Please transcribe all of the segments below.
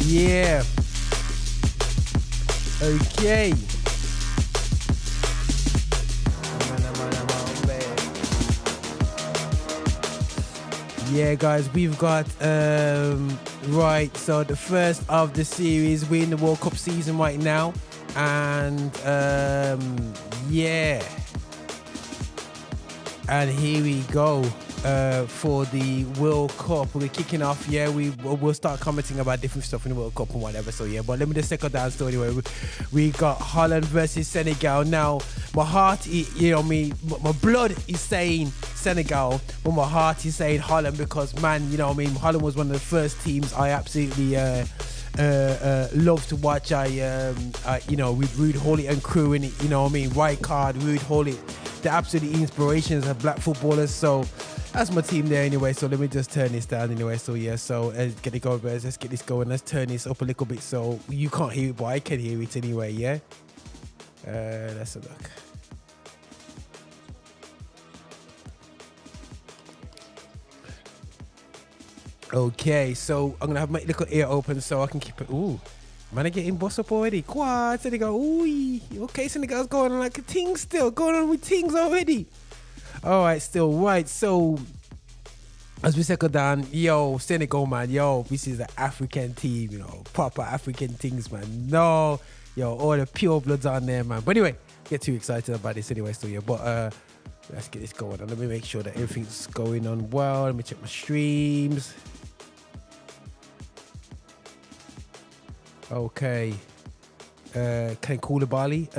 Yeah. Okay. Yeah, guys, we've got right. So the first of the series, we're in the World Cup season right now, and yeah, and here we go for the World Cup. We're kicking off. Yeah, we'll start commenting about different stuff in the World Cup and whatever. So yeah, but let me just settle down. So anyway, we got Holland versus Senegal. Now, my heart, my blood is saying Senegal, but my heart is saying Holland because, man, Holland was one of the first teams I absolutely love to watch. With Ruud Gullit and crew in it, Right card, Ruud Gullit, the absolute inspirations of black footballers. So that's my team there anyway. So let me just turn this down anyway. So yeah, so get it going, guys. Let's get this going. Let's turn this up a little bit so you can't hear it, but I can hear it anyway. Yeah. Let's have a look. Okay, so I'm gonna have my little ear open so I can keep it. Ooh, man, I getting boss up already. Quad, Senegal. Ooh, okay, Senegal's going on like a ting still. Going on with things already. All right, still right. So as we settle down, Senegal, man, this is an African team, proper African things, man. No, all the pure bloods on there, man. But anyway, get too excited about this anyway, so yeah. But let's get this going. And let me make sure that everything's going on well. Let me check my streams. Okay. Ken Koulibaly,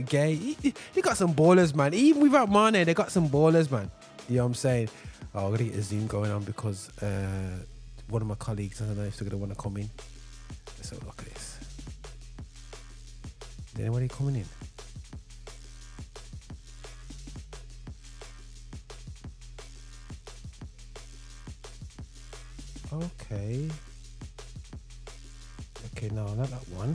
Gay. They got some ballers, man. Even without Mane, they got some ballers, man. You know what I'm saying? Oh, I'm gonna get a Zoom going on because one of my colleagues, I don't know if they're gonna want to come in. Let's have a look at this. Is anybody coming in? Okay. Okay, no, not that one.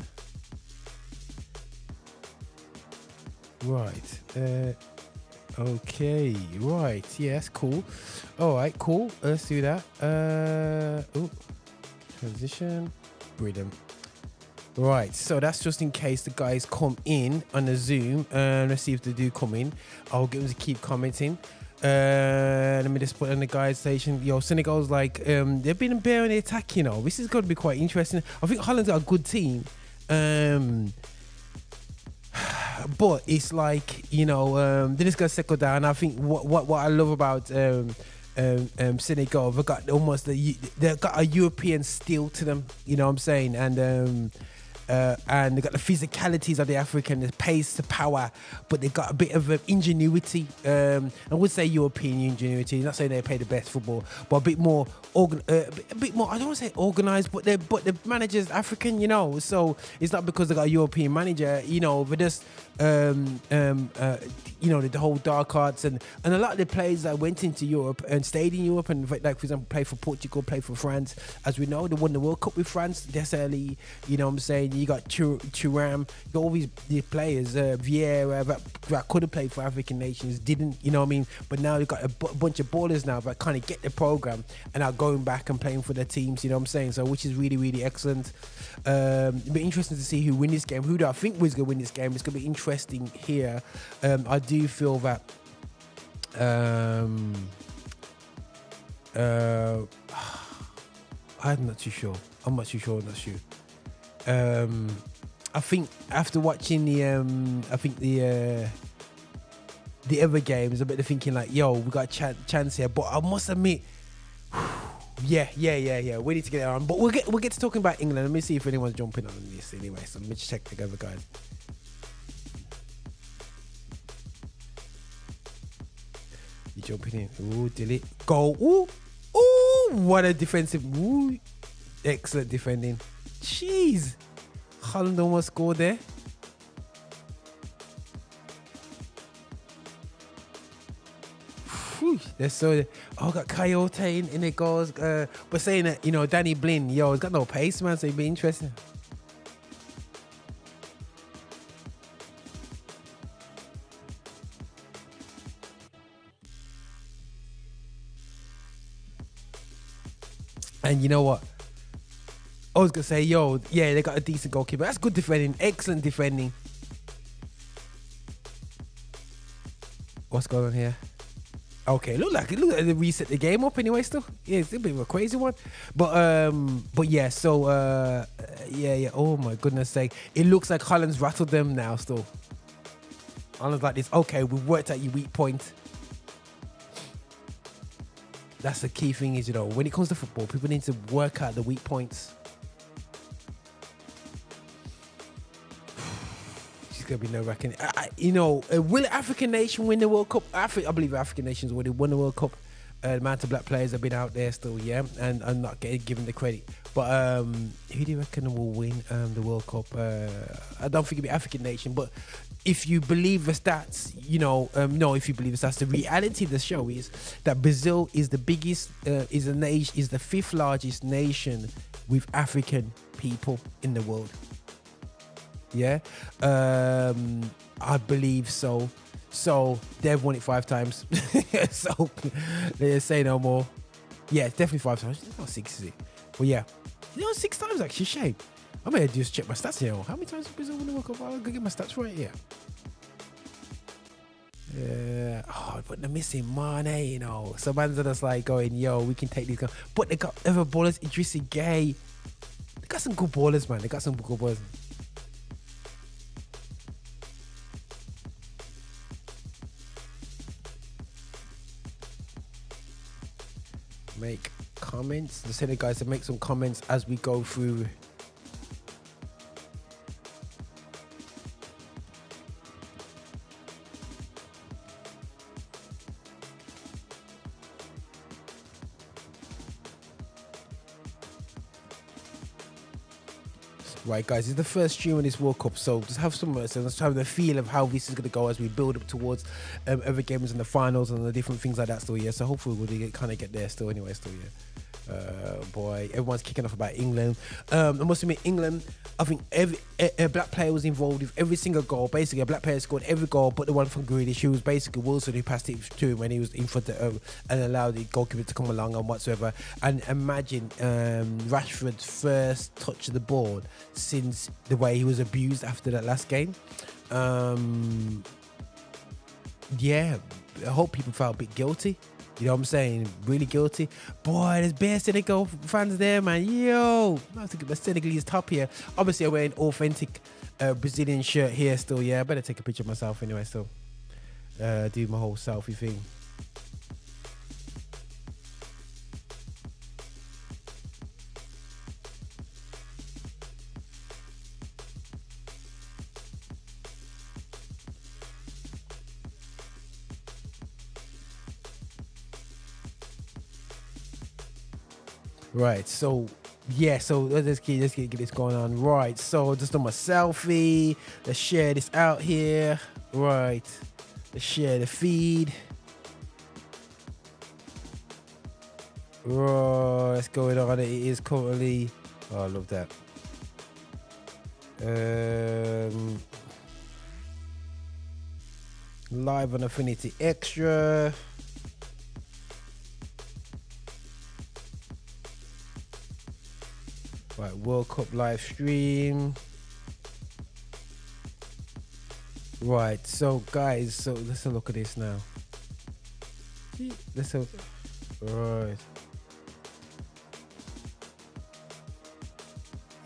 Right. Okay. Right. Yeah, that's cool. All right. Cool. Let's do that. Transition. Brilliant. Right. So that's just in case the guys come in on the Zoom. Let's see if they do come in. I'll get them to keep commenting. Let me just put on the guys station. Senegal's like they've been bearing the attack. This is going to be quite interesting. I think Holland's got a good team. But it's like they're just gonna settle down. I think what I love about Senegal, they've got they've got a European steel to them. You know what I'm saying? And they've got the physicalities of the African, the pace, the power, but they've got a bit of ingenuity. I would say European ingenuity. Not saying they play the best football, but a bit more a bit more. I don't want to say organised, but the manager's African. So it's not because they got a European manager. They're just the whole dark arts and a lot of the players that went into Europe and stayed in Europe and, like, for example, played for Portugal, played for France. As we know, they won the World Cup with France this early. You know what I'm saying? You got Thuram, you got all these players, Vieira, that could have played for African nations, didn't, you know what I mean? But now they've got a bunch of ballers now that kind of get the program and are going back and playing for their teams, you know what I'm saying? So, which is really, really excellent. It'll be interesting to see who win this game. Who do I think was going to win this game? It's going to be interesting here. I do feel that I'm not too sure. I'm not sure. I think after watching the other games, a bit of thinking like, we got a chance here. But I must admit, yeah. We need to get it on. But we'll get to talking about England. Let me see if anyone's jumping on this anyway. So let me just check together, guys. You jumping in? Ooh, delete. Goal. Ooh, what a defensive. Ooh, excellent defending. Jeez, Holland almost scored there. They're so. Got Coyote in it goes. But saying that, Danny Blin, he's got no pace, man. So it'd be interesting. And you know what? I was gonna say, yo, yeah, they got a decent goalkeeper. That's good defending, excellent defending. What's going on here? Okay, look like they reset the game up anyway. Still, yeah, it's a bit of a crazy one, but yeah. So yeah. Oh my goodness sake, it looks like Holland's rattled them now. Still, Holland's like this. Okay, we've worked out your weak point. That's the key thing, is, you know, when it comes to football, people need to work out the weak points. Gonna be no reckoning. You know, will African nation win the World Cup? I believe African nations already won the World Cup. The amount of black players have been out there still, yeah, and I'm not getting given the credit. But who do you reckon will win the World Cup? I don't think it'll be African nation, but if you believe the stats, you know, no, if you believe the stats, the reality of the show is that Brazil is the biggest, is the fifth largest nation with African people in the world. Yeah, I believe so. So they've won it 5 times. So they say no more. Yeah, it's definitely 5 times. It's not 6, is it? Well, yeah, you know, 6 times actually. Shame. I may just check my stats here. How many times have Brazil won the World Cup? I'll go get my stats right here. Oh, but they're missing Mane, you know. So man's are just like going, yo, we can take these guys. But they got other ballers, Idrissi Gay. They got some good ballers, man. They got some good ballers. Make comments. Just say the guys to make some comments as we go through. Right, guys, it's the first stream of this World Cup, so just have some, so let's have the feel of how this is going to go as we build up towards other games in the finals and the different things like that still, yeah. So hopefully we'll kind of get there still anyway, still, yeah. Boy, everyone's kicking off about England. I must admit, England, I think a black player was involved with every single goal. Basically, a black player scored every goal but the one from Grealish, who was basically Wilson, who passed it to him when he was in front of and allowed the goalkeeper to come along and whatsoever. And imagine Rashford's first touch of the ball since the way he was abused after that last game. Yeah, I hope people felt a bit guilty. You know what I'm saying? Really guilty. Boy, there's bare Senegal fans there, man. Yo, I think the Senegalese top here. Obviously, I'm wearing authentic Brazilian shirt here still, yeah. I better take a picture of myself anyway, still. Do my whole selfie thing. Right, so yeah, so let's get this going on. Right, so just on my selfie, let's share this out here. Right, let's share the feed. Right, what's going on? It is currently, oh, I love that. Live on Affinity Extra. Right, World Cup live stream. Right, so guys, so let's have a look at this now. Let's have, right.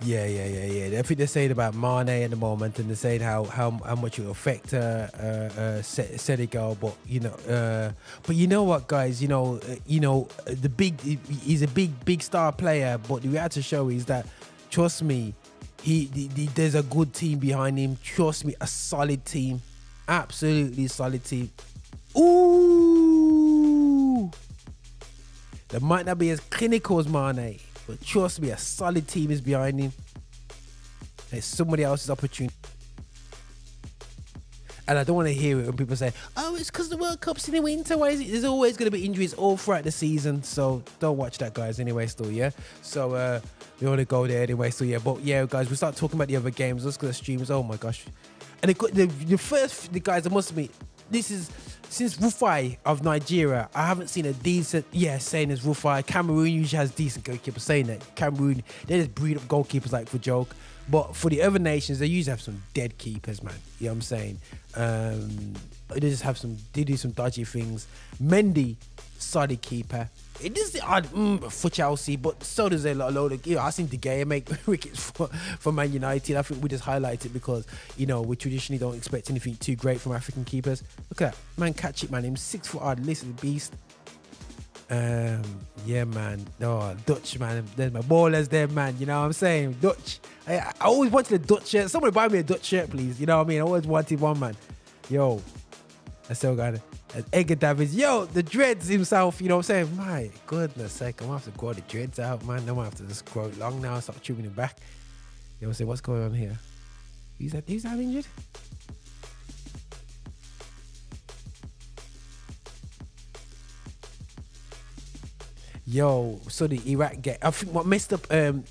Yeah. I think they're saying about Mane at the moment, and they're saying how much it will affect Senegal. But you know what, guys, he's a big star player. But the reality show is that, trust me, there's a good team behind him. Trust me, a solid team, absolutely solid team. Ooh, they might not be as clinical as Mane, but trust me, a solid team is behind him. It's somebody else's opportunity. And I don't want to hear it when people say, oh, it's because the World Cup's in the winter. Why is it? There's always going to be injuries all throughout the season. So don't watch that, guys, anyway, still, yeah? So we want to go there anyway, still, yeah? But yeah, guys, we start talking about the other games. Let's go to streams. Oh, my gosh. And the guys, I must admit, this is since Rufai of Nigeria. I haven't seen a decent, saying as Rufai. Cameroon usually has decent goalkeepers. Saying that Cameroon, they just breed up goalkeepers like for joke. But for the other nations, they usually have some dead keepers, man. You know what I'm saying? They just have they do some dodgy things. Mendy, solid keeper. It is odd for Chelsea, but so does a load of. I've seen De Gea make wickets for Man United. I think we just highlight it because we traditionally don't expect anything too great from African keepers. Look at that man, catch it, man. Him 6 foot hard, listen beast. Yeah, man. No, Dutch, man. There's my ballers there, man. You know what I'm saying? Dutch. I always wanted a Dutch shirt. Somebody buy me a Dutch shirt, please. You know what I mean? I always wanted one, man. Yo, I still got it. Edgar Davids, yo, the dreads himself, you know what I'm saying? My goodness sake, I'm gonna have to grow the dreads out, man. I'm gonna have to just grow it long now and start trimming it back. You know what I'm saying? What's going on here? Who's that injured? Yo, so the Iraq game, I think what messed up Iran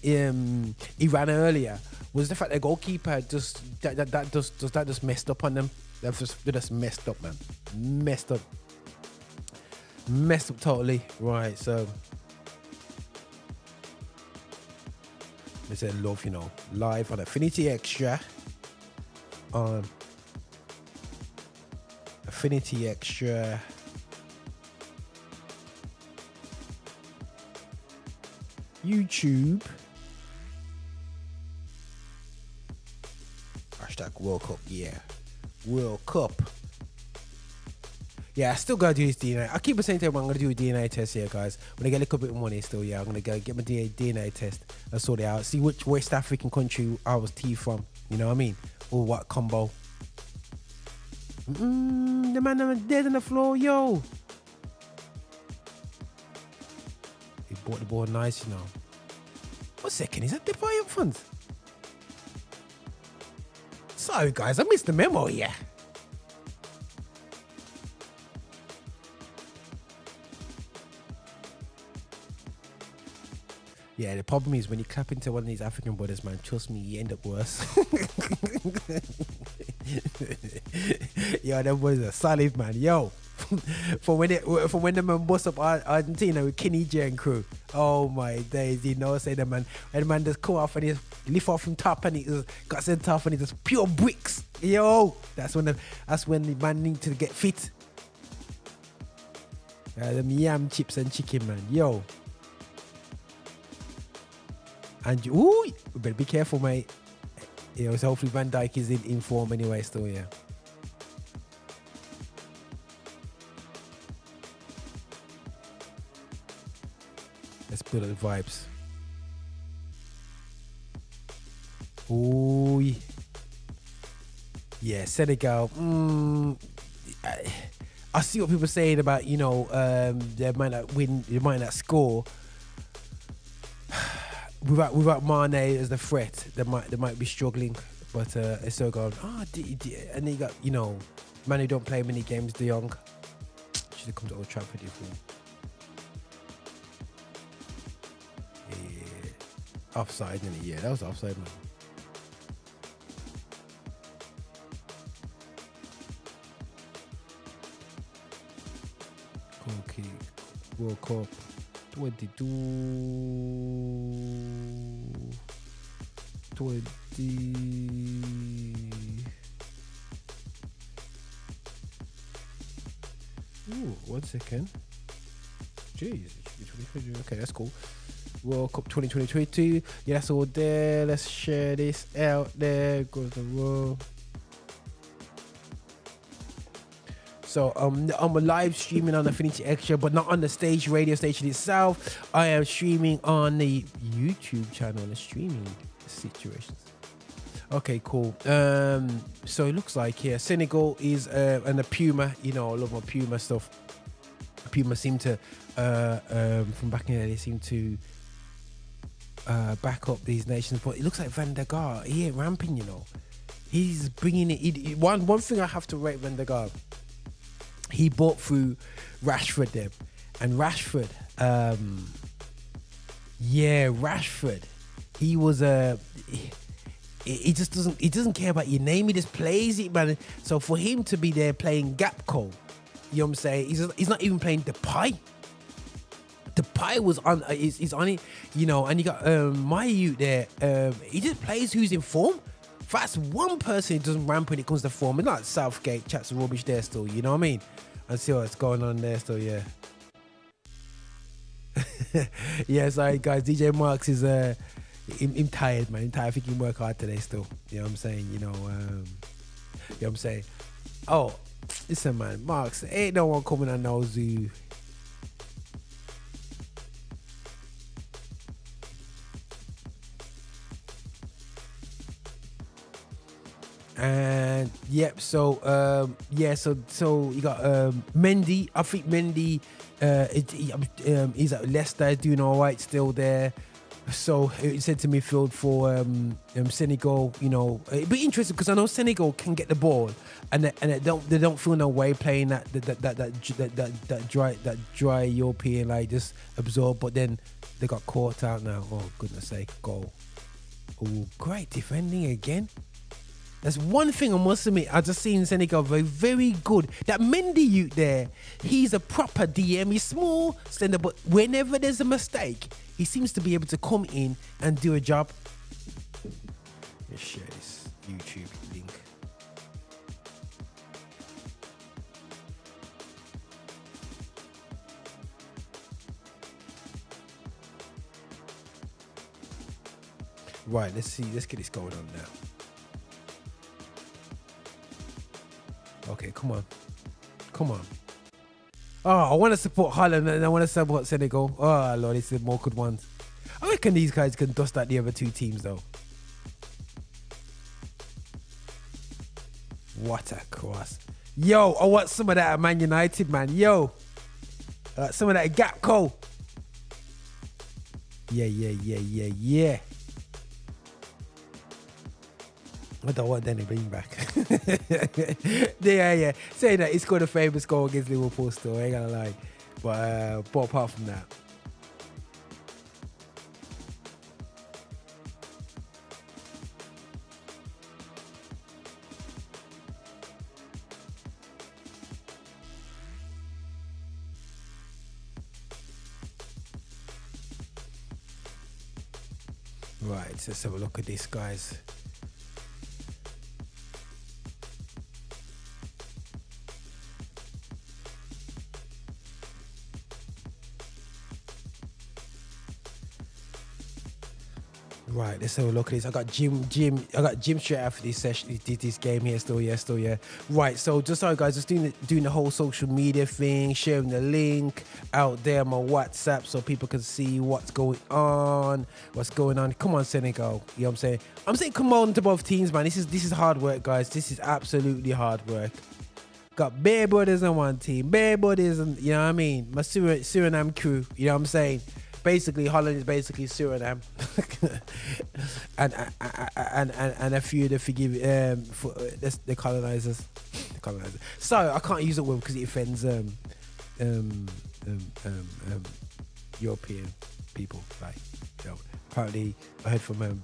earlier was the fact that goalkeeper just messed up on them. They just messed up, man. Messed up totally. Right, so they said love, live on Affinity Extra. Affinity Extra. YouTube. Hashtag World Cup, yeah. World Cup. Yeah, I still gotta do this DNA. I keep saying to everyone, I'm gonna do a DNA test here, guys. When I get a little bit of money still, I'm gonna go get my DNA test and sort it out. See which West African country I was T from. You know what I mean? Or what combo. The man dead on the floor, yo. He bought the ball nice, 1 second, is that the buy up funds? Sorry, guys, I missed the memo, yeah. Yeah, the problem is when you clap into one of these African brothers, man, trust me, you end up worse. Yo, them boys are solid, man. Yo, for when the man bust up Argentina with Kenny J and crew. Oh my days, say the man, when the man just come off and he lift off from top and he just got sent off and he just pure bricks. Yo, that's when the man need to get fit. Them yam chips and chicken, man. Yo. And you better be careful, mate. So hopefully Van Dijk is in form anyway still, yeah. Let's build up the vibes. Ooh. Yeah, Senegal. I see what people are saying about, they might not win, they might not score. Without Mane as the threat, they might be struggling, but it's still going. And they got man who don't play many games. De Jong should have come to Old Trafford. Yeah, offside, didn't it? Yeah, that was offside, man. Okay, World Cup 22. 20. Ooh, 1 second. Jeez, okay, that's cool. World Cup 2022. Yeah, that's all there. Let's share this out there. Goes the world. So I'm a live streaming on Affinity Extra, but not on the radio station itself. I am streaming on the YouTube channel, the streaming situations. Okay, cool. So it looks like here Senegal is and the Puma. I love my Puma stuff. Puma seem to from back in there, they seem to back up these nations. But it looks like Van der Gaar, he ain't ramping. He's bringing it. One thing I have to rate Van der Gaar. He bought through Rashford there. And Rashford, Rashford, he was he just doesn't care about your name. He just plays it, man. So for him to be there playing Gapco, you know what I'm saying? He's not even playing the pie. The pie was on. He's on it, you know. And you got my youth there. He just plays who's in form. That's one person who doesn't ramp when it comes to form. It's not Southgate. Chats rubbish there still. You know what I mean? I see what's going on there still. Yeah. Yeah. Sorry guys. DJ Marks is I'm tired, man. I'm tired. I think he can work hard today still. You know what I'm saying? You know what I'm saying? Oh, listen, man. Marks, ain't no one coming and knows you. And yep, so you got Mendy. I think Mendy he's at Leicester doing all right still there. So it said to midfield for Senegal, you know, it'd be interesting because I know Senegal can get the ball and they don't feel no way playing that dry European, like just absorb, but then they got caught out now. Oh goodness sake, goal. Oh, great defending again. That's one thing I must admit. I just seen Senegal very, very good. That Mendy youth there, he's a proper DM. He's small, slender, but whenever there's a mistake, he seems to be able to come in and do a job. Let's share this YouTube link. Right, let's see. Let's get this going on now. Okay, come on. Oh, I want to support Holland and I want to support Senegal. Oh, Lord, it's the more good ones. I reckon these guys can dust out the other two teams, though. What a cross. Yo, I want some of that at Man United, man. Yo. Some of that at Gapco. Yeah. I don't want Danny Bean back. yeah. Saying that, he scored a famous goal against Liverpool still, I ain't gonna lie. But apart from that. Right, let's have a look at this, guys. Right, let's have a look at this. I got Jim straight after this session. This game here, still, yeah. Right, so just sorry guys, just doing the whole social media thing, sharing the link out there on my WhatsApp so people can see what's going on. Come on, Senegal. You know what I'm saying? I'm saying come on to both teams, man. This is hard work, guys. This is absolutely hard work. Got bare brothers on one team, bare brothers, and you know what I mean? My Suriname crew, you know what I'm saying? Basically, Holland is basically Suriname, and a few of the colonizers. So I can't use it word because it offends European people. Like, you know, apparently I heard from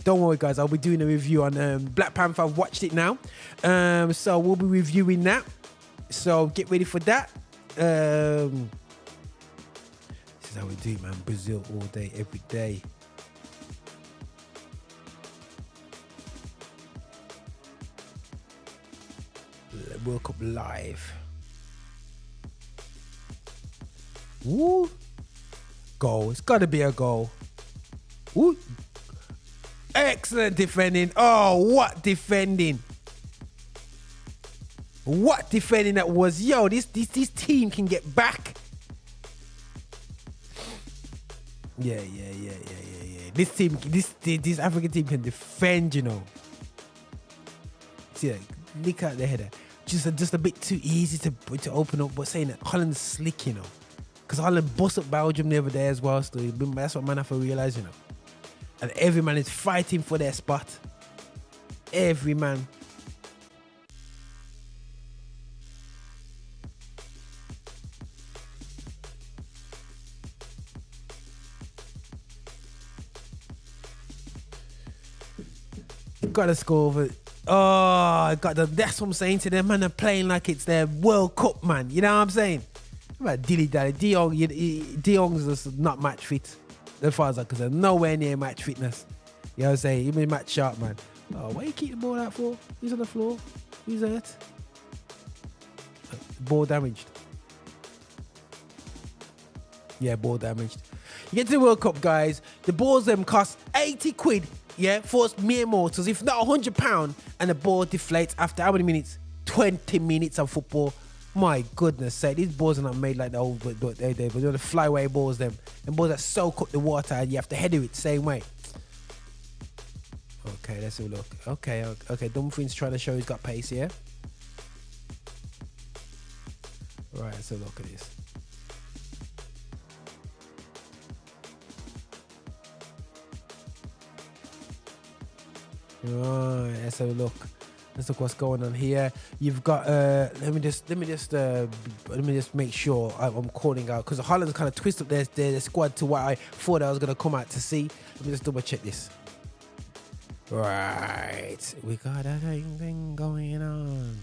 don't worry, guys. I'll be doing a review on Black Panther. I've watched it now, so we'll be reviewing that. So get ready for that. How we do, man. Brazil all day, every day. World Cup live. Woo! Goal. It's got to be a goal. Woo! Excellent defending. Oh, what defending! What defending that was. Yo, this team can get back. Yeah. This team, this African team can defend, you know. See, like, look at the header. Just a bit too easy to open up, but saying that Holland's slick, you know. Because Holland bust up Belgium the other day as well. So that's what man have to realise, you know. And every man is fighting for their spot. Every man. Got to score for. Oh, that's what I'm saying to them, man. They're playing like it's their World Cup, man. You know what I'm saying? About dilly dally. De Jong's just not match fit. As far as I'm concerned, nowhere near match fitness. You know what I'm saying? You mean match sharp, man. Oh, why you keep the ball out for? He's on the floor. He's hurt. Ball damaged. Yeah, ball damaged. You get to the World Cup, guys. The balls them cost 80 quid. Yeah, for us mere mortals. If not £100, and the ball deflates after how many minutes? 20 minutes of football. My goodness sake, these balls are not made like the old, but they're the flyaway balls, them. And balls that soak up the water and you have to header it the same way. Okay, let's have a look. Okay, Dumfries trying to show he's got pace here. Right, let's have a look at this. Right, let's have a look. Let's look what's going on here. You've got let me just make sure I'm calling out, because Holland's kind of twist up their squad to what I thought I was gonna come out to see. Let me just double check this. Right, we got a ding going on.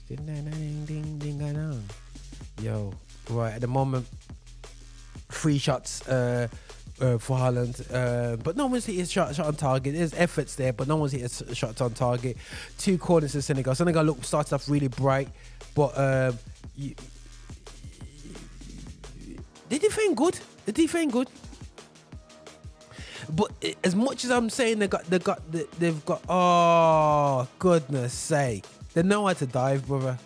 Ding going on. Yo, right at the moment, 3 shots for Holland, but no one's hit a shot on target. There's efforts there, but no one's hit a shot on target. 2 corners to Senegal. Senegal started off really bright, but they defend good. But as much as I'm saying they've got. Oh goodness sake, they know how to dive, brother.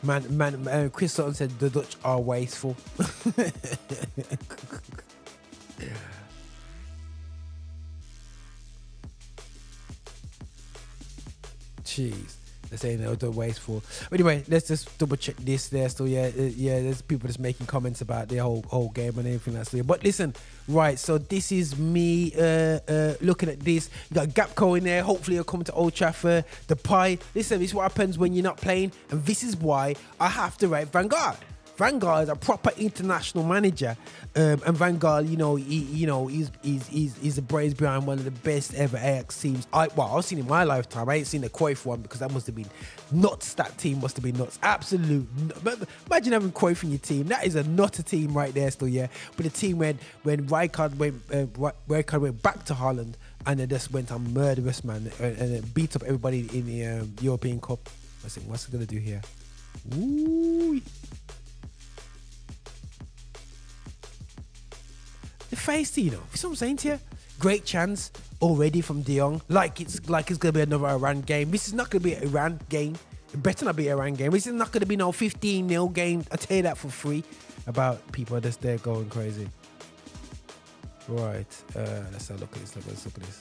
Man, Chris Sutton said the Dutch are wasteful. Jeez, they're saying they're wasteful. Anyway, let's just double check this there. So yeah, there's people just making comments about the whole game and everything that's there. But listen, right, so this is me looking at this. You got Gapco in there. Hopefully you'll come to Old Trafford. The pie. Listen, this is what happens when you're not playing, and this is why I have to rate Van Gaal. Van Gaal is a proper international manager, and Van Gaal, he's the brains behind one of the best ever Ajax teams. I've seen in my lifetime. I ain't seen the Cruyff one, because that must have been nuts. That team must have been nuts. Absolute. Imagine having Cruyff in your team. That is a nutter team right there. Still, yeah. But the team when Rijkaard went back to Holland, and they just went on murderous, man, and beat up everybody in the European Cup. I think, what's it gonna do here? Ooh. The face, you know, see what I'm saying to you? Great chance already from De Jong. Like it's gonna be another Iran game. This is not gonna be an Iran game. It better not be an Iran game. This is not gonna be no 15-0 game. I tell you that for free. About people just there going crazy. Right. Let's have a look at this. Let's look at this.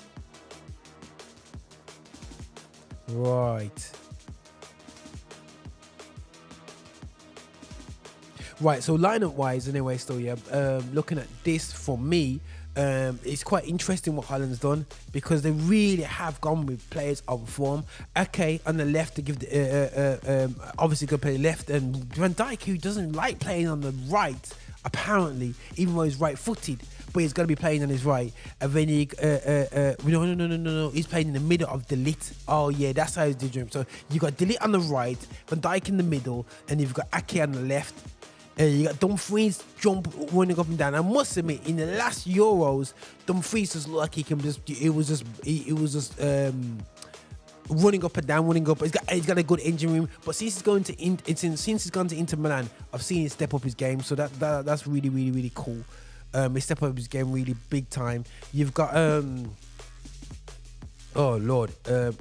Right. Right, so lineup wise, anyway, still, yeah, looking at this for me, it's quite interesting what Holland's done, because they really have gone with players on form. Okay, on the left, to give the obviously going to play left, and Van Dijk, who doesn't like playing on the right, apparently, even though he's right-footed, but he's going to be playing on his right. And then no, he's playing in the middle of De Ligt. Oh yeah, that's how he's doing. So you got De Ligt on the right, Van Dijk in the middle, and you've got Ake on the left. You got Dumfries running up and down. I must admit, in the last Euros, Dumfries just looked like he can just. It was just running up and down. He's got a good engine room. But since he's gone to Inter Milan, I've seen him step up his game. So that's really, really, really cool. He step up his game really big time. You've got oh Lord,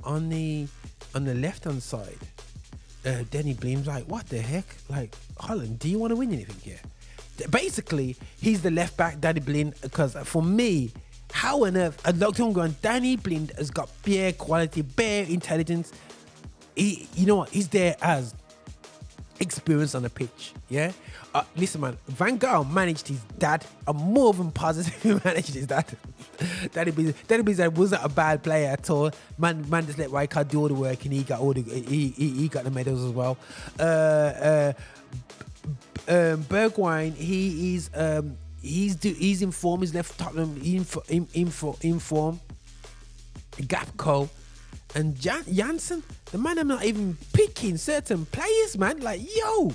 on the left hand side. Danny Bleem's like, what the heck? Like, Holland, do you want to win anything here? Basically, he's the left back, Danny Bleem, because for me, how on earth, Danny Bleem has got bare quality, bare intelligence. You know what? He's there as experience on the pitch, yeah? Listen, man, Van Gaal managed his dad. I'm more than positive he managed his dad. Danny Bleem wasn't a bad player at all. Man just let Rijkaard do all the work, and he got he got the medals as well. Bergwijn, he's in form. He's left Tottenham in form. Gapco and Janssen, the man, I'm not even picking certain players, man. Like, yo.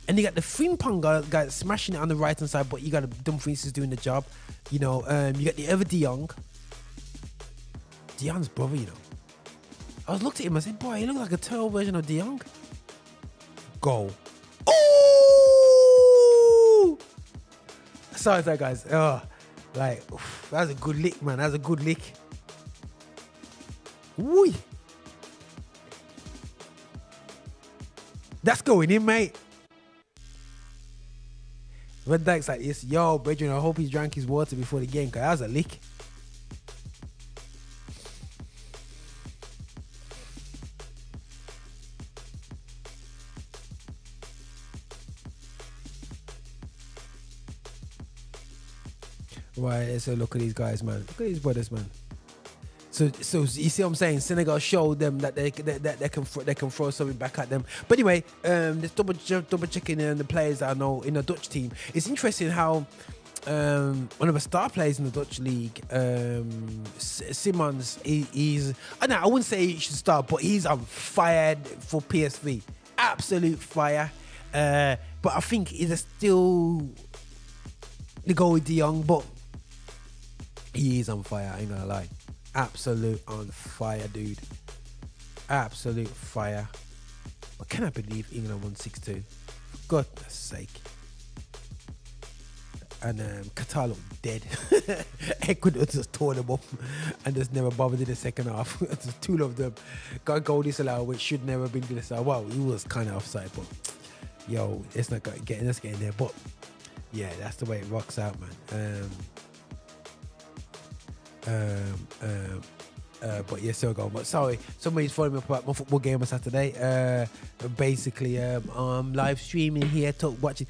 And you got the Frimpong guy smashing it on the right hand side, but you got Dumfries is doing the job. You know, you got the ever De Jong. De Jong's brother, you know. I was looked at him, I said, boy, he looks like a turtle version of De Jong. Goal. Oh! Sorry, guys. Oh, like, oof, that was a good lick, man. That was a good lick. Woo! That's going in, mate. Van Dijk's like this. Yo, brethren, I hope he's drank his water before the game, because that was a lick. Right, so look at these guys, man. Look at these brothers, man. So you see what I'm saying? Senegal showed them that they can throw something back at them. But anyway, just double checking the players that I know in the Dutch team. It's interesting how one of the star players in the Dutch league, Simons, he's I wouldn't say he should start, but he's on fire for PSV. Absolute fire. But I think he's still the goal with De Jong, but he is on fire. I ain't gonna lie. Absolute on fire, dude. Absolute fire. But can I believe England won 6-2? For goodness sake. And Qatar looked dead. Ecuador just tore them up and just never bothered in the second half. Just two of them got a goal disallowed, which should never have been disallowed. Well, he was kind of offside, but yo, it's not getting there. But yeah, that's the way it rocks out, man. But yeah, still going. But sorry, somebody's following me about my football game on Saturday. Basically, live streaming here, watching.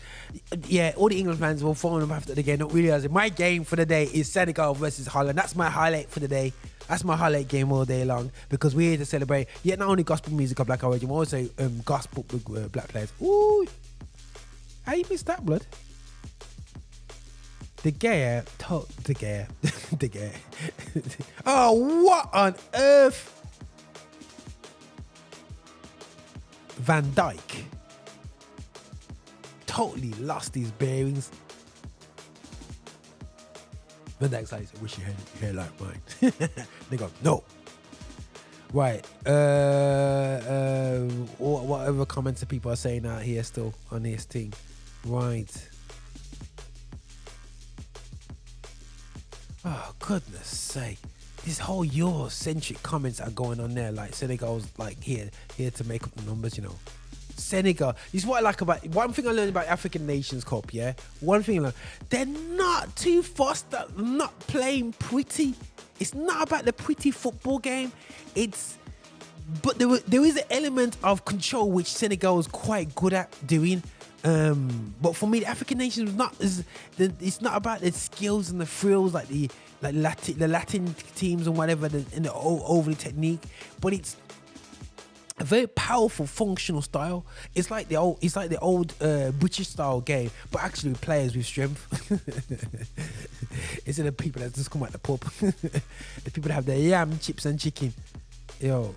Yeah, all the England fans will follow them after the game, not realizing my game for the day is Senegal versus Holland. That's my highlight for the day. That's my highlight game all day long, because we're here to celebrate. Yeah, not only gospel music of Black Origin, but also gospel black players. Ooh, how you missed that, blood? The Gea. Oh, what on earth? Van Dijk totally lost his bearings. Van Dijk's like, I wish you had hair like mine. They go, no. Right. Whatever comments that people are saying out here still on this thing. Right. Oh, goodness sake. This whole Euro-centric comments are going on there. Like, Senegal's like here to make up the numbers, you know. Senegal. This is what I like about... One thing I learned about African Nations Cup, yeah? One thing I learned. They're not too fussed at not playing pretty. It's not about the pretty football game. But there is an element of control which Senegal is quite good at doing. But for me, the African nations it's not about the skills and the frills like the Latin teams and whatever, and the overly technique, but it's a very powerful functional style. It's like the old British style game, but actually with players with strength. Instead of people that just come out the pub, the people that have their yam, chips and chicken, yo.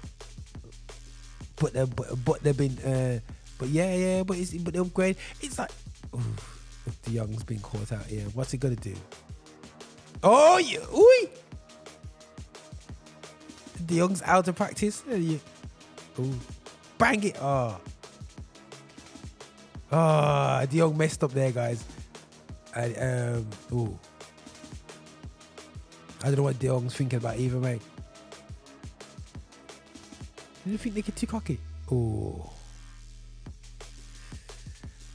But they've been. But yeah, but the upgrade, it's like, if De Jong's been caught out here, what's he gonna do? Oh, yeah, ooh! De Jong's out of practice. Ooh, bang it! De Jong messed up there, guys. And ooh, I don't know what De Jong's thinking about either, mate. Do you think they get too cocky? Ooh.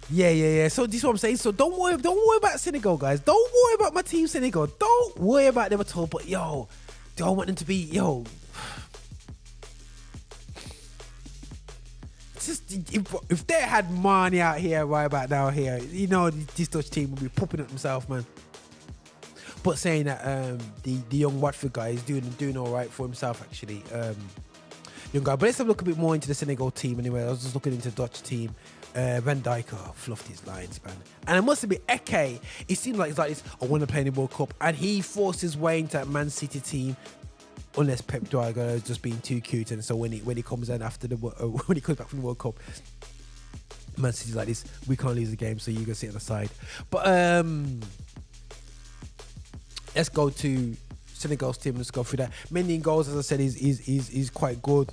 Yeah. So this is what I'm saying. So don't worry about Senegal, guys. Don't worry about my team, Senegal. Don't worry about them at all. But yo, don't want them to be Just if they had money out here right about now here, you know, this Dutch team would be popping up themselves, man. But saying that, the young Watford guy is doing all right for himself, actually. Young guy. But let's have a look a bit more into the Senegal team anyway. I was just looking into the Dutch team. Van Dijk fluffed his lines, man. And it must have been Eke. It seems like it's like this. I want to play in the World Cup, and he forced his way into that Man City team. Unless Pep Guardiola is just being too cute, and so when he comes in after when he comes back from the World Cup, Man City's like this. We can't lose the game, so you can sit on the side. But let's go to Senegal's team. Let's go through that. Mendy in goals, as I said, is quite good.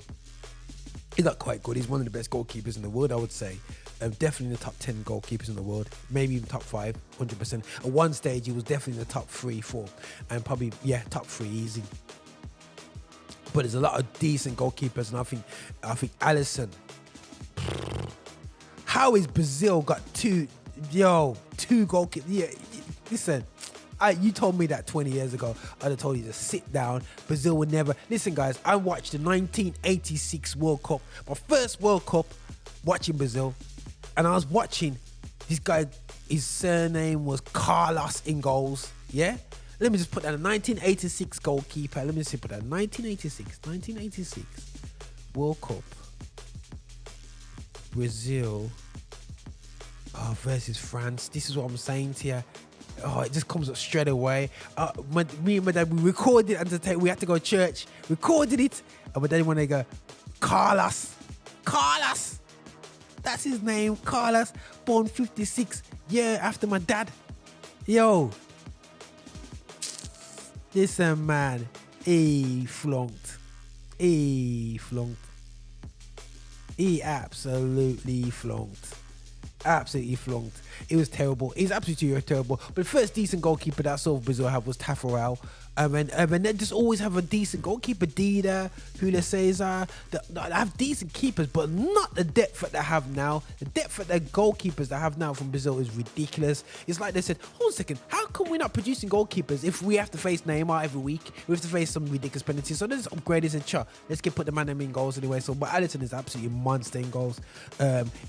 He's not quite good. He's one of the best goalkeepers in the world, I would say. Definitely in the top 10 goalkeepers in the world. Maybe even top 5, 100%. At one stage, he was definitely in the top 3, 4. And probably, top 3 easy. But there's a lot of decent goalkeepers. And I think Alisson. How is Brazil got two goalkeepers? Yeah, listen. You told me that 20 years ago. I'd have told you to sit down. Brazil would never. Listen, guys, I watched the 1986 World Cup. My first World Cup watching Brazil. And I was watching this guy. His surname was Carlos in goals. Yeah? Let me just put that. A 1986 goalkeeper. Let me just put that. 1986 World Cup. Brazil versus France. This is what I'm saying to you. Oh, it just comes up straight away. Me and my dad, we recorded it. We had to go to church. Recorded it. And my dad wanted to go, Carlos. That's his name, Carlos. Born 56 year after my dad. Yo. Listen, man. He flunked. He absolutely flunked. It was terrible. It was absolutely terrible. But the first decent goalkeeper that I saw Brazil have was Tafarel. And they just always have a decent goalkeeper. Dida, Julio Cesar. They have decent keepers, but not the depth that they have now. The depth that the goalkeepers they have now from Brazil is ridiculous. It's like they said, hold on a second, how come we're not producing goalkeepers if we have to face Neymar every week? We have to face some ridiculous penalties. So let's upgrade this and let's put the man in goals anyway. So, but Alisson is absolutely a monster in goals.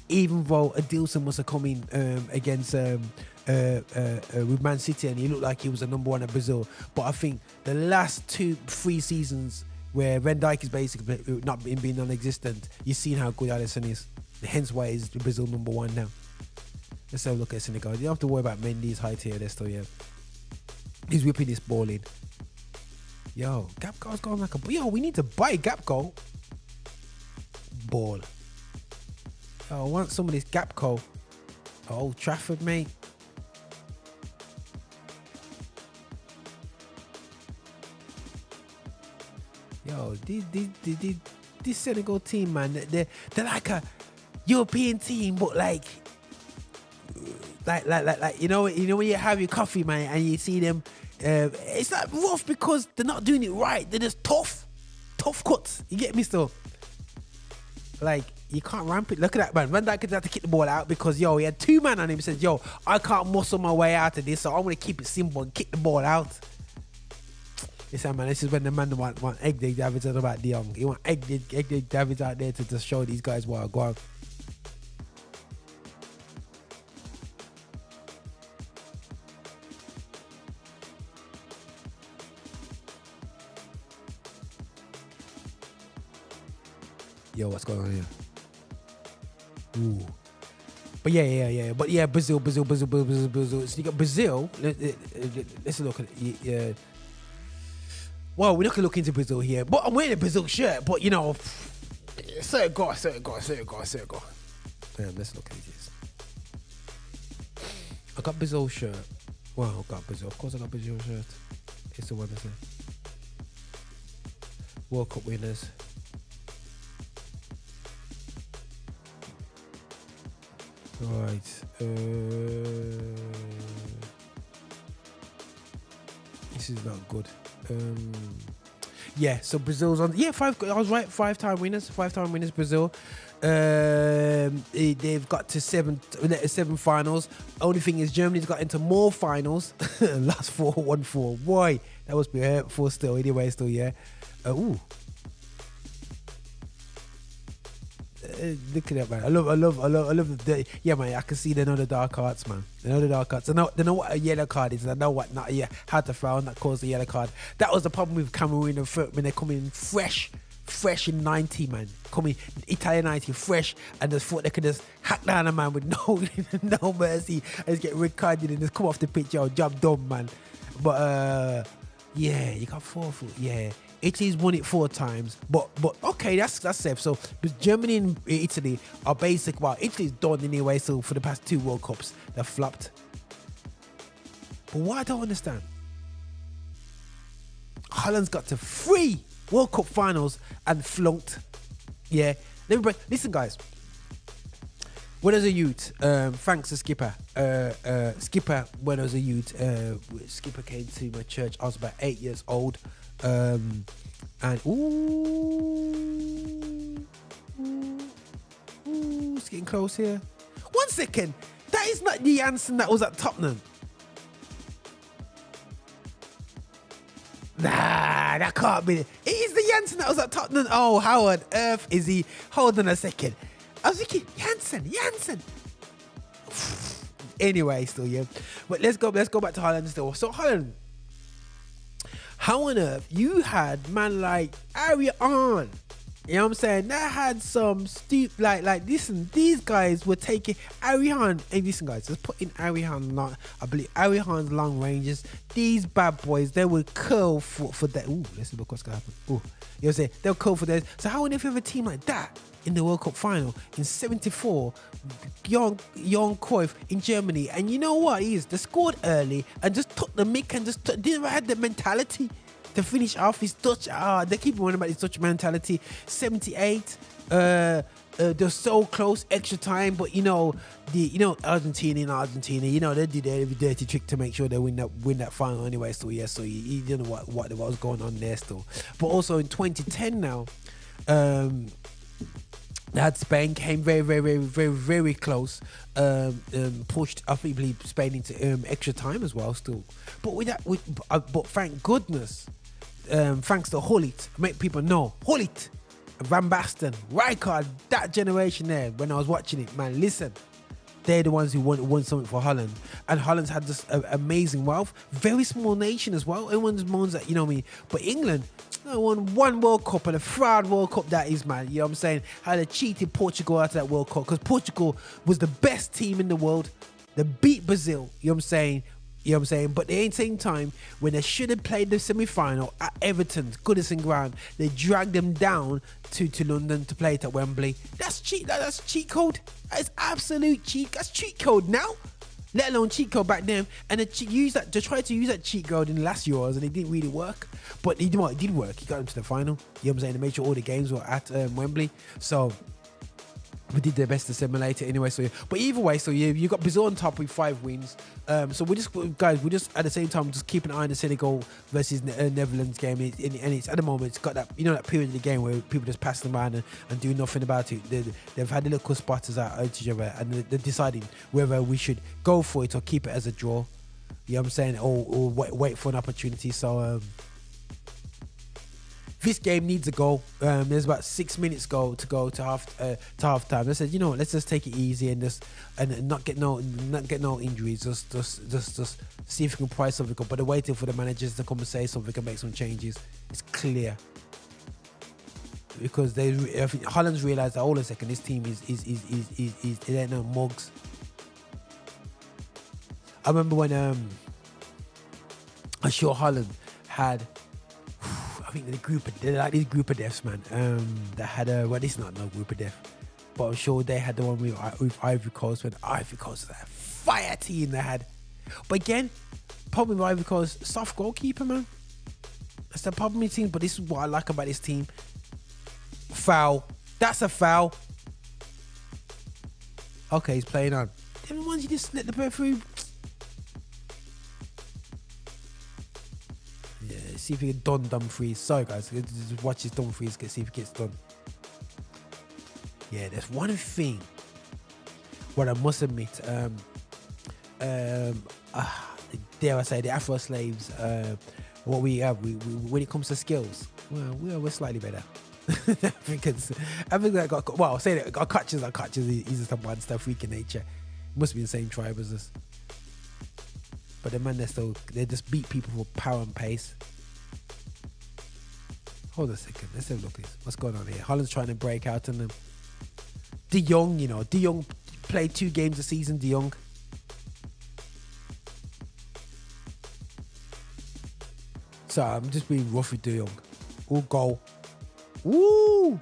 Even though Adilson must have come in against with Man City and he looked like he was the number one at Brazil. But I think the last 2-3 seasons where Van Dijk is basically not being non-existent, you've seen how good Alisson is. Hence why he's Brazil number one now. Let's have a look at Senegal. You don't have to worry about Mendy's height here. They're still, he's whipping this ball in. Yo, gap goal's going like a... Yo, we need to buy gap goal. Ball. Yo, I want some of this gap goal. Old Trafford, mate. Yo, this Senegal team, man, they're like a European team, but like you know when you have your coffee, man, and you see them, it's like rough because they're not doing it right. They're just tough cuts. You get me still? Like you can't ramp it. Look at that, man. Van Dijk had to kick the ball out because he had 2 men on him. He said, "Yo, I can't muscle my way out of this, so I'm gonna keep it simple and kick the ball out." Listen, man, this is when the man want egg dig Davids about De Jong. He want egg dig Davids out there to just show these guys what I go on. Yo, what's going on here? Ooh. But yeah, Brazil. So you got Brazil. Let's look at it. Well, we're not gonna look into Brazil here, but I'm wearing a Brazil shirt. But certain go. Damn, let's look at this. I got Brazil shirt. Well, I got Brazil. Of course, I got Brazil shirt. It's the one that's World Cup winners. Right. This is not good. So Brazil's on. Yeah, I was right. 5-time winners. Brazil. They've got to seven finals. Only thing is Germany's got into more finals. Last 4, 1-4. Boy, that must be hurtful still. Anyway, still ooh. Look at that, man. I love the man. I can see they know the dark arts, man. They know the dark arts. They know what a yellow card is. They know what how to foul and that caused the yellow card. That was the problem with Cameroon when they come in fresh fresh in 90, man. Coming Italian 90, fresh, and just thought they could just hack down a man with no mercy and just get red carded and just come off the pitch, yo, job done, man. But yeah, you got 4 foot, yeah. Italy's won it 4 times, but okay, that's safe. So Germany and Italy are basic. Well, Italy's done anyway. So for the past 2 World Cups, they've flopped. But what I don't understand, Holland's got to 3 World Cup finals and flunked. Yeah, listen, guys. When I was a youth, thanks to Skipper. Skipper, when I was a youth, Skipper came to my church. I was about 8 years old. And it's getting close here. 1 second, that is not the Janssen that was at Tottenham. Nah, that can't be. It is the Janssen that was at Tottenham. Oh, how on earth is he? Hold on a second. I was thinking Janssen. Anyway, still, yeah. But let's go back to Holland still. So Holland, how on earth you had man like Ariane? You know what I'm saying? That had some like listen, these guys were taking Ariane. Hey, listen, guys, just put in Ariane. I believe Ariane's long ranges. These bad boys, they will curl for that. Ooh, let's see what's gonna happen. Ooh, you know what I'm saying? They'll curl for that. So how on earth you have a team like that in the World Cup final in '74? Young Cruyff in Germany, and you know what? They scored early and just took the mick and didn't have the mentality to finish off his Dutch. They keep worrying about his Dutch mentality. 78. They're so close, extra time, but Argentina, they did every dirty trick to make sure they win that final anyway. So yeah, so you didn't know what was going on there still. But also in 2010 now, that Spain came very, very, very, very, very close. Pushed, I believe, Spain into extra time as well still. But but thank goodness, thanks to Hullit, make people know Hullit, Van Basten, Rijkaard, that generation there. When I was watching it, man, listen, they're the ones who won something for Holland, and Holland's had this amazing wealth. Very small nation as well. Everyone's moans that, you know what I mean. But England, won 1 World Cup, and a fraud World Cup that is, man. You know what I'm saying? How they cheated Portugal out of that World Cup, because Portugal was the best team in the world. They beat Brazil. You know what I'm saying? But at the same time, when they should have played the semi-final at Everton's Goodison Ground, they dragged them down to London to play it at Wembley. That's cheat. That's cheat code. That's absolute cheat. That's cheat code now. Let alone cheat code back then. And they tried to use that cheat code in the last Euros, and it didn't really work. But it did work. He got them to the final. You know what I'm saying? They made sure all the games were at Wembley. So we did their best to simulate it anyway. So yeah. But either way, so yeah, you got Brazil on top with 5 wins. So we're just at the same time just keep an eye on the Senegal versus Netherlands game. And it's at the moment, it's got that, that period of the game where people just pass them around and do nothing about it. They've had the little spotters out at each other, and they're deciding whether we should go for it or keep it as a draw. You know what I'm saying? Or wait for an opportunity. So this game needs a goal. There's about 6 minutes to go to half time. I said, you know what, let's just take it easy and not get no injuries. Just see if we can price something up. But they're waiting for the managers to come and say something and make some changes. It's clear because I think Holland's realised that hold on a second, this team is it ain't no mugs. I remember when I'm sure Holland had. I think they're like this group of deaths, man. That had this is not no group of death, but I'm sure they had the one with Ivory Coast when Ivory Coast was a fire team they had. But again, problem with Ivory Coast, soft goalkeeper, man. That's the problem with the team. But this is what I like about this team. Foul. That's a foul. Okay, he's playing on. Them ones you just let the bird through. See if he can done Dumfries. Sorry guys, just watch his Dumfries, see if he gets done. Yeah, there's one thing what I must admit, dare I say, the Afro slaves, what we have, we when it comes to skills, well, we're slightly better. Because I think that I'll say that our catches. He's just a monster, freak in nature. Must be the same tribe as us. But the man, they just beat people for power and pace. Hold on a second. Let's have a look at this. What's going on here? Holland's trying to break out on them. De Jong, you know. De Jong played 2 games a season, De Jong. So I'm just being rough with De Jong. Ooh, goal. Woo!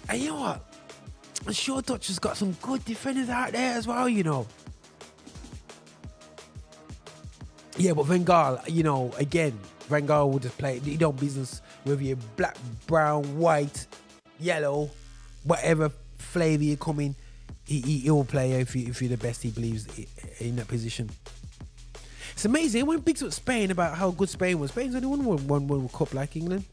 And you know what? I'm sure Dutch has got some good defenders out there as well, you know. Yeah, but Van Gaal, you know, again, Van Gaal will just play, you know, business with your black, brown, white, yellow, whatever flavour you come in, he'll play if you're the best he believes in that position. It's amazing. When bigs up Spain about how good Spain was. Spain's only won one World Cup like England.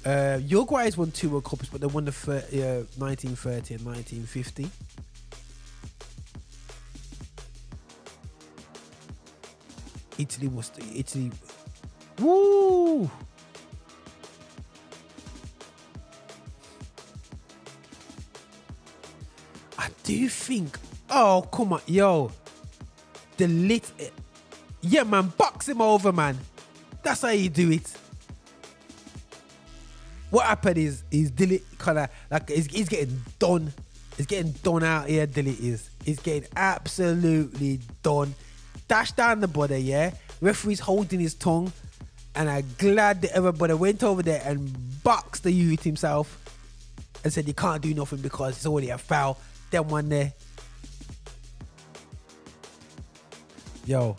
Uruguay's won 2 World Cups, but they won the 1930 and 1950. Italy. Woo! I do think. Oh, come on, yo. Yeah, man, box him over, man. That's how you do it. What happened is Dilly kind of like he's getting done. He's getting done out here. Dilly is. He's getting absolutely done. Dash down the body, yeah. Referee's holding his tongue, and I'm glad that everybody went over there and boxed the youth himself and said you can't do nothing because it's already a foul. Then one there. Yo,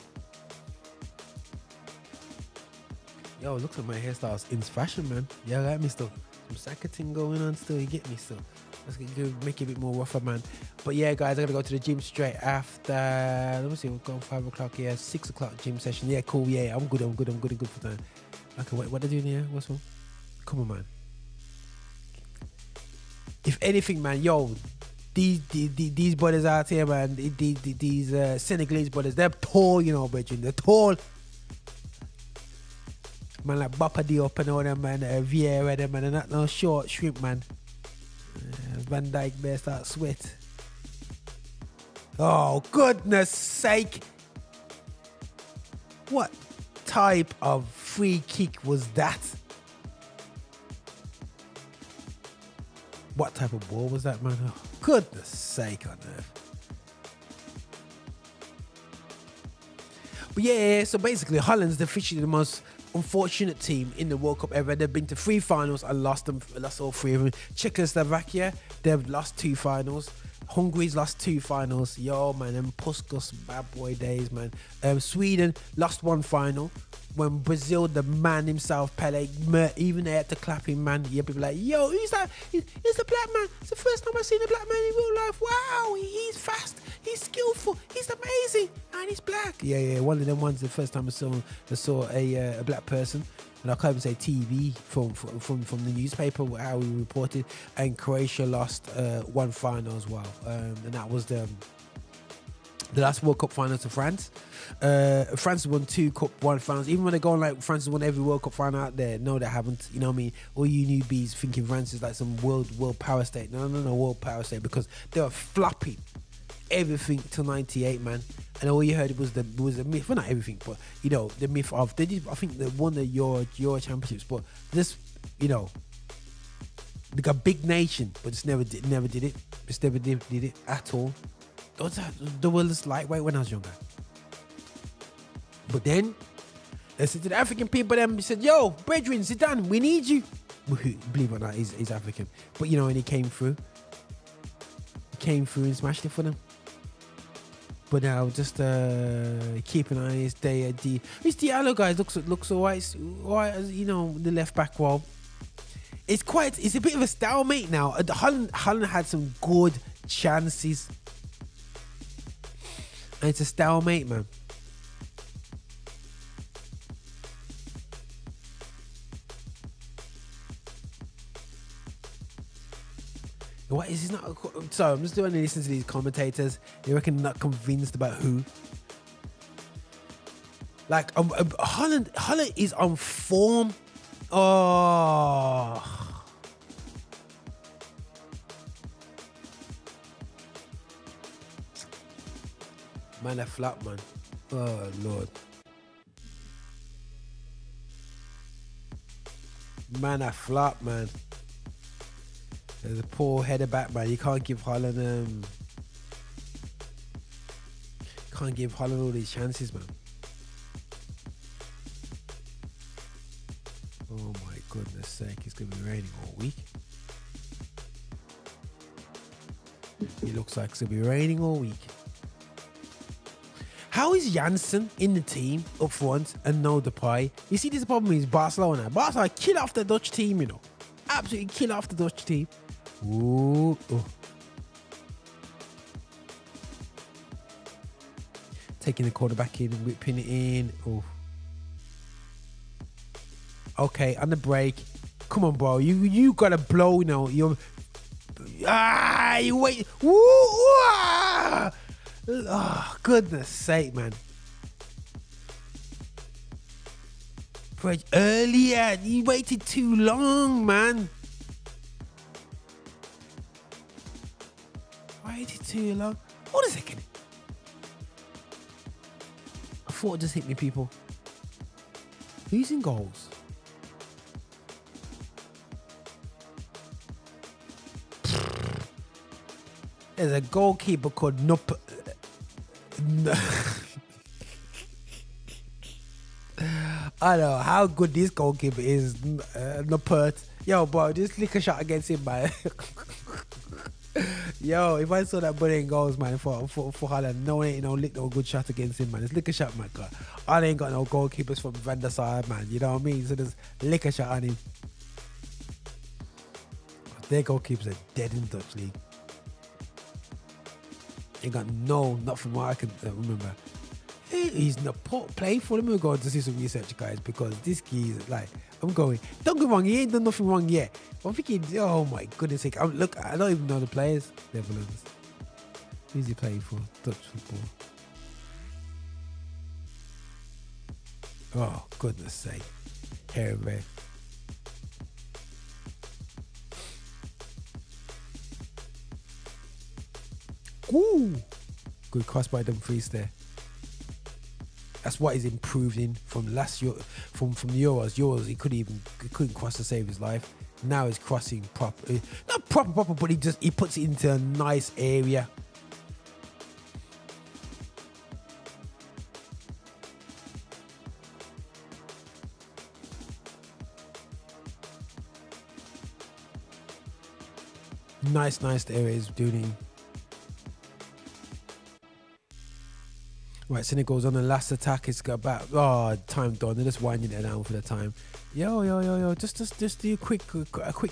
looks like my hairstyle's in fashion, man. Yeah, I got me still. Some sacketing going on still, you get me still. Let's make it a bit more rougher, man. But yeah, guys, I gotta go to the gym straight after. Let me see, we're going 5 o'clock. Yeah, 6 o'clock gym session. Yeah, cool. Yeah, I'm good for time. Okay, what are they doing here? What's wrong? Come on, man. If anything, man, yo, these brothers out here, man, these Senegalese brothers, they're tall, you know, brethren. They're tall. Man, like Bapa Diop and all them, man, Vieira, them, man, they're not no short shrimp, man. Van Dijk better start sweat. Oh, goodness sake. What type of free kick was that? What type of ball was that, man? Oh, goodness sake on earth. But yeah, so basically Holland's officially the most unfortunate team in the World Cup ever. They've been to 3 finals and lost all 3 of them. Czechoslovakia, they've lost 2 finals. Hungary's lost 2 finals. Yo, man, them Puskas bad boy days, man. Sweden lost 1 final. When Brazil, the man himself, Pele, even they had to clap him, man. Yeah, people like, yo, who's that? He's the black man. It's the first time I've seen a black man in real life. Wow, he's fast. He's skillful. He's amazing. And he's black. Yeah. One of them ones, the first time I saw a black person. And I can't even say TV from the newspaper, how we reported. And Croatia lost 1 final as well. And that was the last World Cup final to France. France has won 2 Cup 1 finals. Even when they're going like France has won every World Cup final out there. No, they haven't. You know what I mean? All you newbies thinking France is like some world power state. No, world power state, because they were flopping everything till 98, man. And all you heard was the myth. Well, not everything, but you know, the myth of I think they won the Euro championships, but this, you know, they got big nation, but just never did it. Just never did it at all. The world is lightweight when I was younger. But then they said to the African people, they said, yo, brethren, Zidane, we need you. Believe it or not, he's African. But you know, and he came through. And smashed it for them. But now just keep an eye on his day. This Diallo guy looks alright, you know, the left back wall. It's a bit of a stalemate now. Holland had some good chances. And it's a stalemate, man. What is he not? So I'm just doing listen to these commentators. They reckon not convinced about who. Like Holland is on form. Oh. Man, that flop, man. Oh, Lord. Man, I flop, man. There's a poor header back, man. You can't give Holland all these chances, man. Oh my goodness sake, it's gonna be raining all week. It looks like it's gonna be raining all week. How is Janssen in the team up front and no Depay? You see, this problem is Barcelona. Barcelona kill off the Dutch team, you know. Absolutely kill off the Dutch team. Ooh. Oh. Taking the quarterback in and whipping it in. Oh. Okay, on the break. Come on, bro. You gotta blow, you know. You wait. Woo! Oh, goodness sake, man. Earlier, you waited too long, man. Waited too long. Hold a second. I thought it just hit me, people. Who's in goals? There's a goalkeeper called Nup. I don't know how good this goalkeeper is. Nupert. Yo, bro, just lick a shot against him, man. Yo, if I saw that buddy in goals, man, for Holland, no one ain't no lick no good shot against him, man. Just lick a shot, man. God. I ain't got no goalkeepers from Van der Sar, man. You know what I mean? So just lick a shot on him. Their goalkeepers are dead in the Dutch league. Ain't got not from what I can remember. He's not playing for them. We're going to see some research, guys, because this guy is like, I'm going, don't get me wrong, he ain't done nothing wrong yet. I'm thinking, oh my goodness sake. Look, I don't even know the players. Netherlands. Who's he playing for? Dutch football. Oh, goodness sake. Hair and red. Ooh, good cross by Dumfries there. That's what he's improved in from last year, from the Euros. He couldn't cross to save his life. Now he's crossing proper, not proper, but he puts it into a nice area. Nice area he's doing it. Right, Senegal's on the last attack. It's got about time done. They're just winding it down for the time. Yo. Just do a quick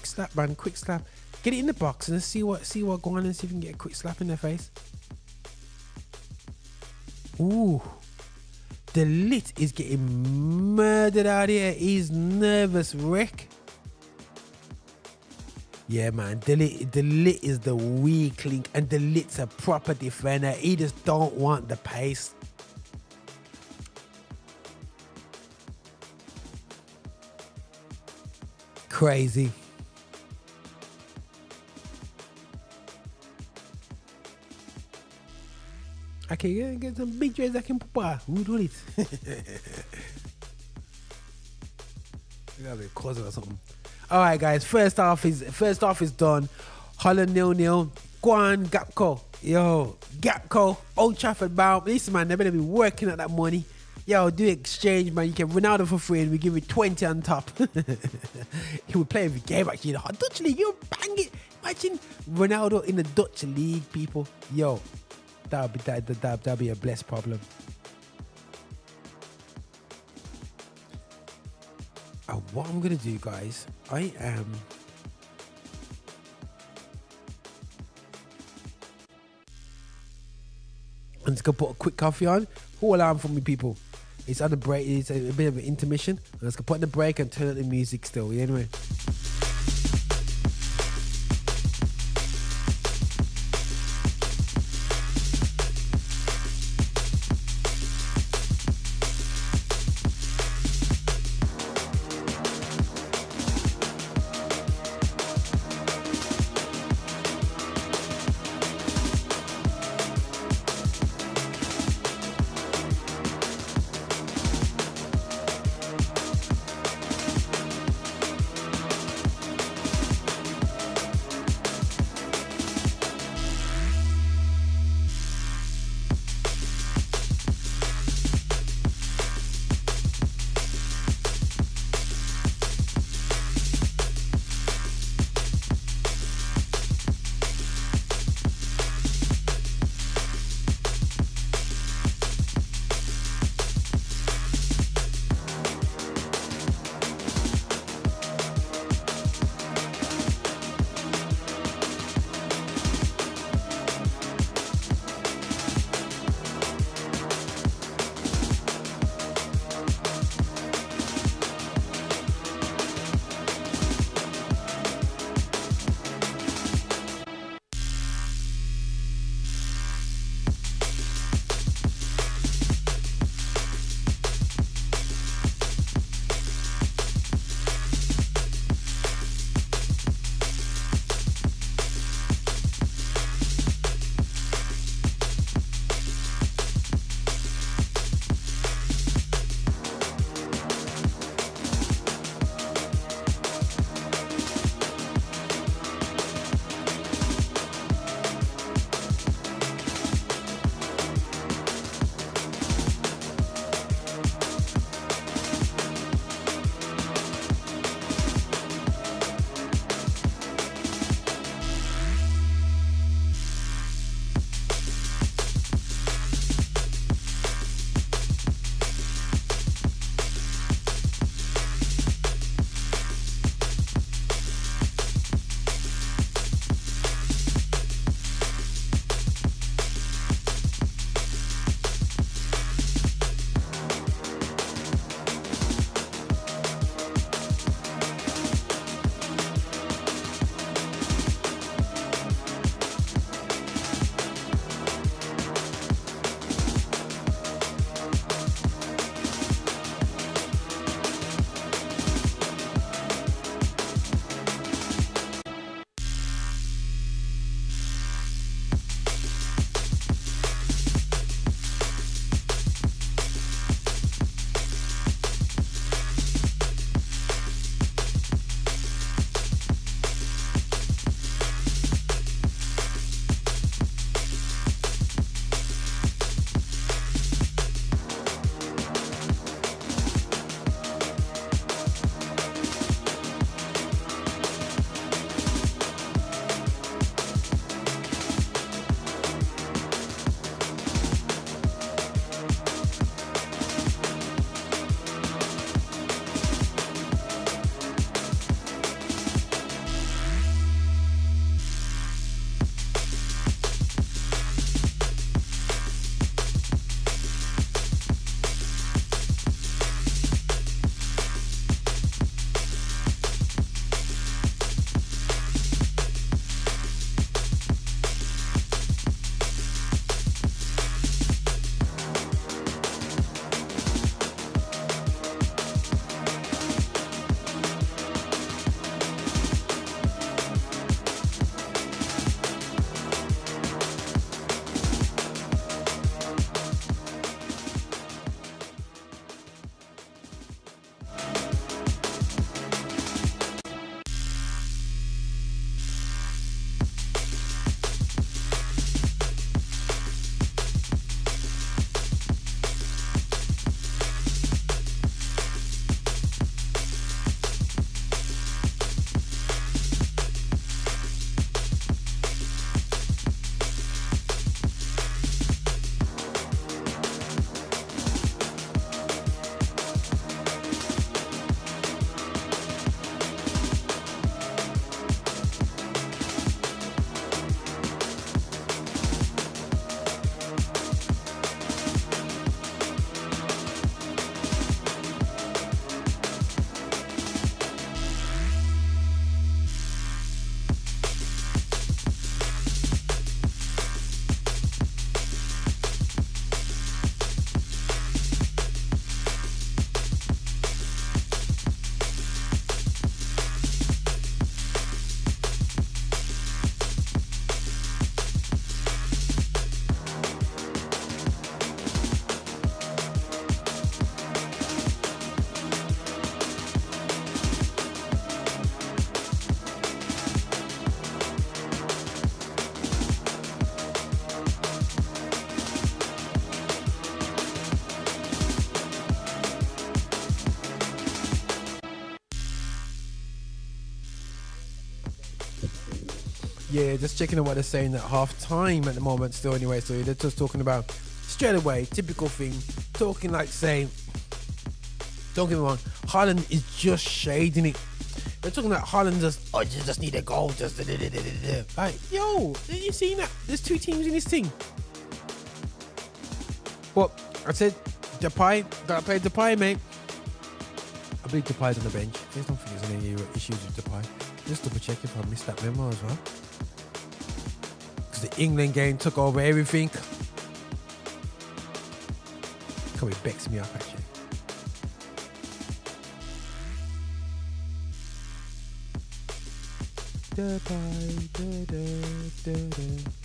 slap, man. Quick slap. Get it in the box and let's see what go on and see if we can get a quick slap in their face. Ooh. The Lit is getting murdered out here. He's nervous wreck. Yeah, man. The Lit is the weak link, and the Lit's a proper defender. He just don't want the pace. Crazy. Okay, get some big dreads I can pop. Who do it? You gotta be a cousin or something. All right, guys. First half is done. Holland 0-0. Go on, Gapco. Yo, Gapco. Old Trafford bound. Listen, man, they better be working at that money. Yo, do exchange, man. You can Ronaldo for free and we give you 20 on top. He would play every game, actually. In the Dutch league, you bang it. Imagine Ronaldo in the Dutch league, people. Yo, that'd be a blessed problem. And what I'm going to do, guys, I'm just going to put a quick coffee on. Hold on for me, people. It's on the break. It's a bit of an intermission. I'm just going to put in the break and turn up the music still. Anyway. Yeah, just checking on what they're saying at half time at the moment still anyway. So they're just talking about straight away, typical thing, talking like saying, don't get me wrong, Haaland is just shading it. They're talking like Haaland just need a goal, just like, yo, you seen that? There's two teams in this thing. What? I said Depay, gotta play Depay, mate. I believe Depay's on the bench. I don't think there's any issues with Depay. Just double check if I missed that memo as well. Because the England game took over everything. Come it becks me up actually.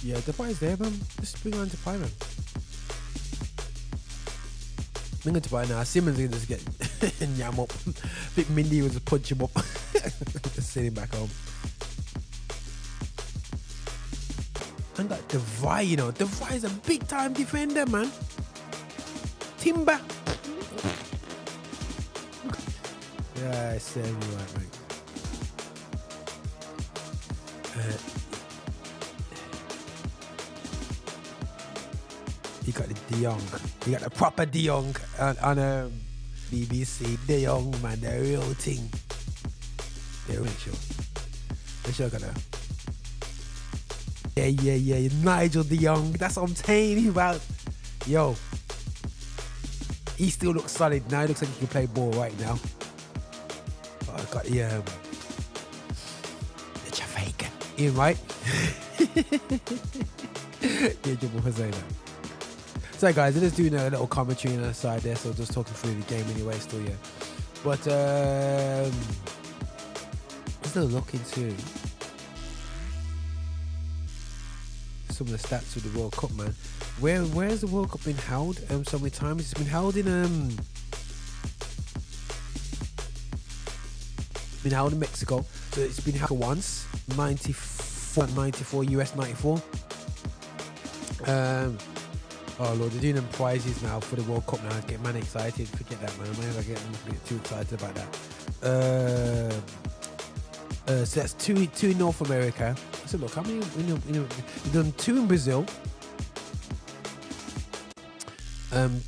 Yeah, Depay's there, man. Just bring on Depay, man. Bring on Depay now. Simmons is going to just get yam up. I think Mindy was just punch him up. Just send him back home. And that Depay, you know, Depay's a big time defender, man. Timber. Yeah, I said you right, mate. You got the De Jong. You got the proper De Jong on BBC. De Jong, man, the real thing. Yeah, make sure. Make sure I got Yeah. Nigel De Jong. That's what I'm telling you about. Yo. He still looks solid now. He looks like he can play ball right now. But I got the Jamaican. Ian Wright. Yeah, Jumbo for saying that. So guys, I'm just doing a little commentary on the side there, so just talking through the game anyway still, yeah. But still looking to some of the stats of the World Cup, man. Where's the World Cup been held so many times? It's been held in Mexico. So it's been held once, 94 US 94. Oh Lord, they're doing them prizes now for the World Cup now. I get man excited. Forget that, man. I get too excited about that. So that's two in North America. So look, how many? We've done 2 in Brazil. 2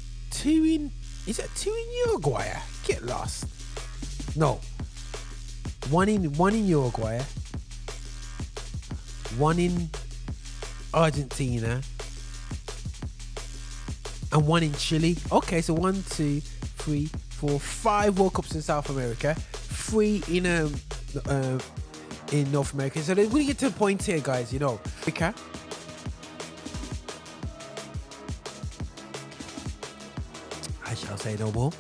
in. Is that 2 in Uruguay? Get lost. No. 1 in Uruguay. 1 in Argentina. And 1 in Chile. Okay, so 1, 2, 3, 4, 5 World Cups in South America, 3 in North America. So we get to the point here, guys. You know, okay. I shall say no more.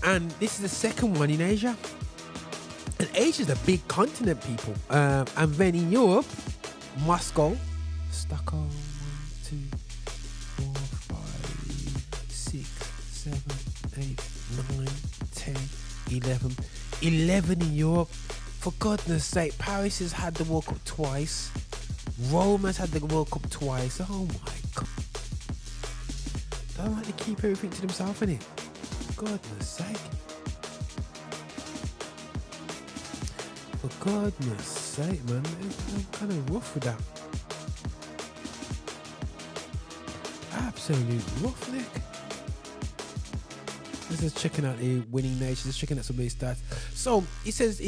And this is the second one in Asia. And Asia's a big continent, people. And then in Europe, Moscow, Stockholm, 1, 2. 4, 5, 6, 7, 8, 9, 10, 11. 11 in Europe. For goodness sake, Paris has had the World Cup twice. Rome has had the World Cup twice. Oh my God. They don't like to keep everything to themselves, innit? For goodness sake. For goodness sake, man. I'm kind of rough with that. Absolute roughneck. This is checking out the winning nation. Just checking out some of these stats. So he says,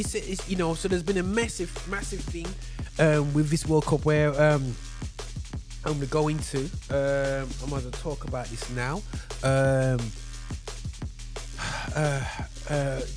you know, so there's been a massive thing with this World Cup where I'm gonna go into. I'm gonna talk about this now.